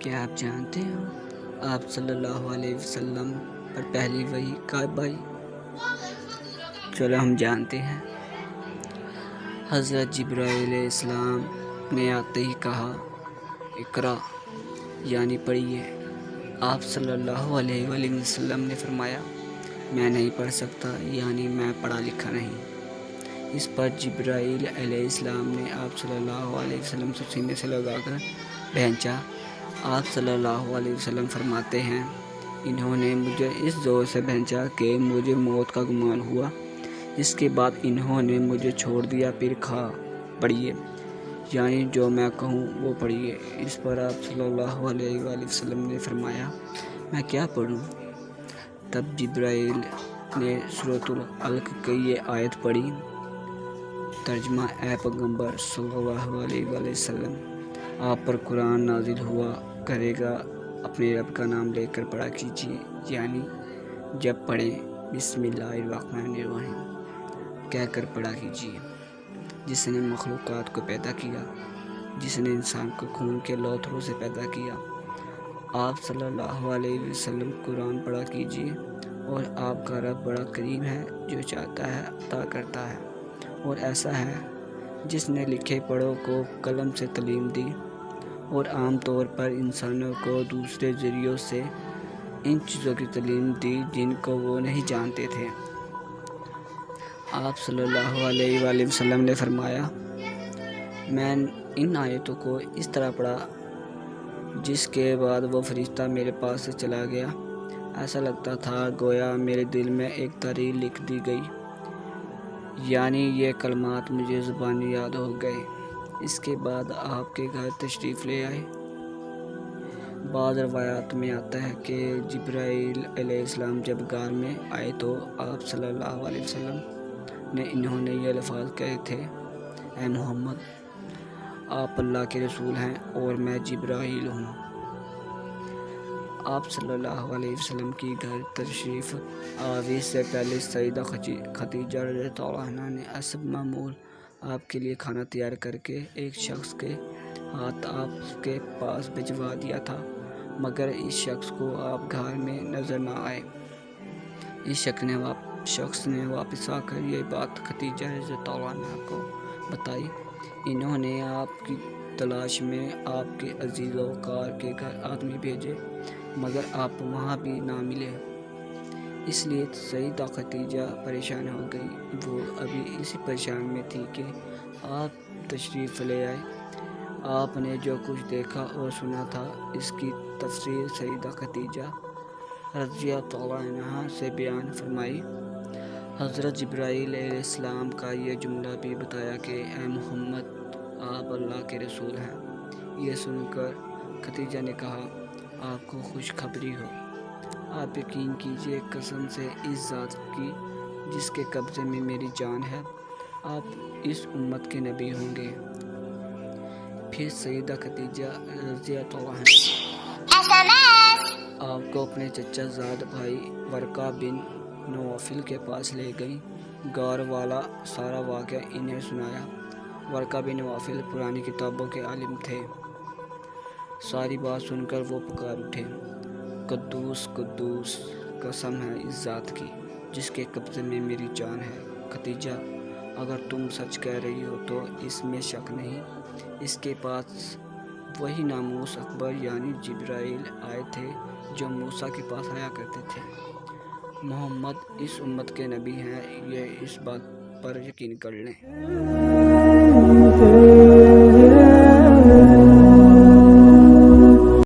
کیا آپ جانتے ہو آپ صلی اللہ علیہ وسلم پر پہلی وحی کب آئی؟ چلو ہم جانتے ہیں۔ حضرت جبرائیل علیہ السلام نے آتے ہی کہا اقرا یعنی پڑھیے۔ آپ صلی اللہ علیہ وآلہ وسلم نے فرمایا میں نہیں پڑھ سکتا یعنی میں پڑھا لکھا نہیں۔ اس پر جبرائیل علیہ السلام نے آپ صلی اللہ علیہ وسلم سے سینے سے لگا کر بھینچا۔ آپ صلی اللہ علیہ وسلم فرماتے ہیں انہوں نے مجھے اس زور سے بھینچا کہ مجھے موت کا گمان ہوا۔ اس کے بعد انہوں نے مجھے چھوڑ دیا، پھر پڑھیے یعنی جو میں کہوں وہ پڑھیے۔ اس پر آپ صلی اللہ علیہ وآلہ وسلم نے فرمایا میں کیا پڑھوں؟ تب جبرائیل نے سورۃ العلق کی یہ آیت پڑھی۔ ترجمہ: اے پیغمبر صلی اللہ علیہ وآلہ وسلم، آپ پر قرآن نازل ہوا کرے گا، اپنے رب کا نام لے کر پڑھا کیجیے، یعنی جب پڑھیں بسم اللہ الرحمن الرحیم کہہ کر پڑھا کیجیے۔ جس نے مخلوقات کو پیدا کیا، جس نے انسان کو خون کے لوتھڑوں سے پیدا کیا، آپ صلی اللہ علیہ وسلم قرآن پڑھا کیجیے، اور آپ کا رب بڑا کریم ہے، جو چاہتا ہے عطا کرتا ہے، اور ایسا ہے جس نے لکھے پڑھوں کو قلم سے تعلیم دی، اور عام طور پر انسانوں کو دوسرے ذریعوں سے ان چیزوں کی تعلیم دی جن کو وہ نہیں جانتے تھے۔ آپ صلی اللہ علیہ وآلہ وسلم نے فرمایا میں ان آیتوں کو اس طرح پڑھا جس کے بعد وہ فرشتہ میرے پاس سے چلا گیا۔ ایسا لگتا تھا گویا میرے دل میں ایک تحریر لکھ دی گئی، یعنی یہ کلمات مجھے زبانی یاد ہو گئے۔ اس کے بعد آپ کے گھر تشریف لے آئے۔ بعض روایات میں آتا ہے کہ جبرائیل علیہ السلام جب غار میں آئے تو آپ صلی اللہ علیہ وسلم نے انہوں نے یہ الفاظ کہے تھے اے محمد، آپ اللہ کے رسول ہیں اور میں جبرائیل ہوں۔ آپ صلی اللہ علیہ وسلم کی گھر تشریف آوری سے پہلے سیدہ خدیجہ رضی اللہ عنہا نے اسب معمول آپ کے لیے کھانا تیار کر کے ایک شخص کے ہاتھ آپ کے پاس بھجوا دیا تھا، مگر اس شخص کو آپ گھر میں نظر نہ آئے۔ اس شخص نے واپس آ کر یہ بات خدیجہ رضی اللہ عنہا کو بتائی۔ انہوں نے آپ کی تلاش میں آپ کے عزیز و وقار کے گھر آدمی بھیجے، مگر آپ وہاں بھی نہ ملے۔ اس لیے سیدہ خدیجہ پریشان ہو گئی۔ وہ ابھی اسی پریشان میں تھی کہ آپ تشریف لے آئے۔ آپ نے جو کچھ دیکھا اور سنا تھا اس کی تفصیل سیدہ خدیجہ رضی اللہ عنہا سے بیان فرمائی۔ حضرت جبرائیل علیہ السلام کا یہ جملہ بھی بتایا کہ اے محمد، آپ اللہ کے رسول ہیں۔ یہ سن کر خدیجہ نے کہا آپ کو خوشخبری ہو، آپ یقین کیجئے قسم سے اس ذات کی جس کے قبضے میں میری جان ہے، آپ اس امت کے نبی ہوں گے۔ پھر سیدہ خدیجہ رضی اللہ عنہا آپ کو اپنے چچا زاد بھائی ورقہ بن نوفل کے پاس لے گئیں۔ غار والا سارا واقعہ انہیں سنایا۔ ورقہ بن نوفل پرانی کتابوں کے عالم تھے۔ ساری بات سن کر وہ پکار اٹھے قدوس قدوس، قسم ہے اس ذات کی جس کے قبضے میں میری جان ہے۔ خدیجہ، اگر تم سچ کہہ رہی ہو تو اس میں شک نہیں، اس کے پاس وہی ناموس اکبر یعنی جبرائیل آئے تھے جو موسیٰ کے پاس آیا کرتے تھے۔ محمد اس امت کے نبی ہیں، یہ اس بات پر یقین کر لیں۔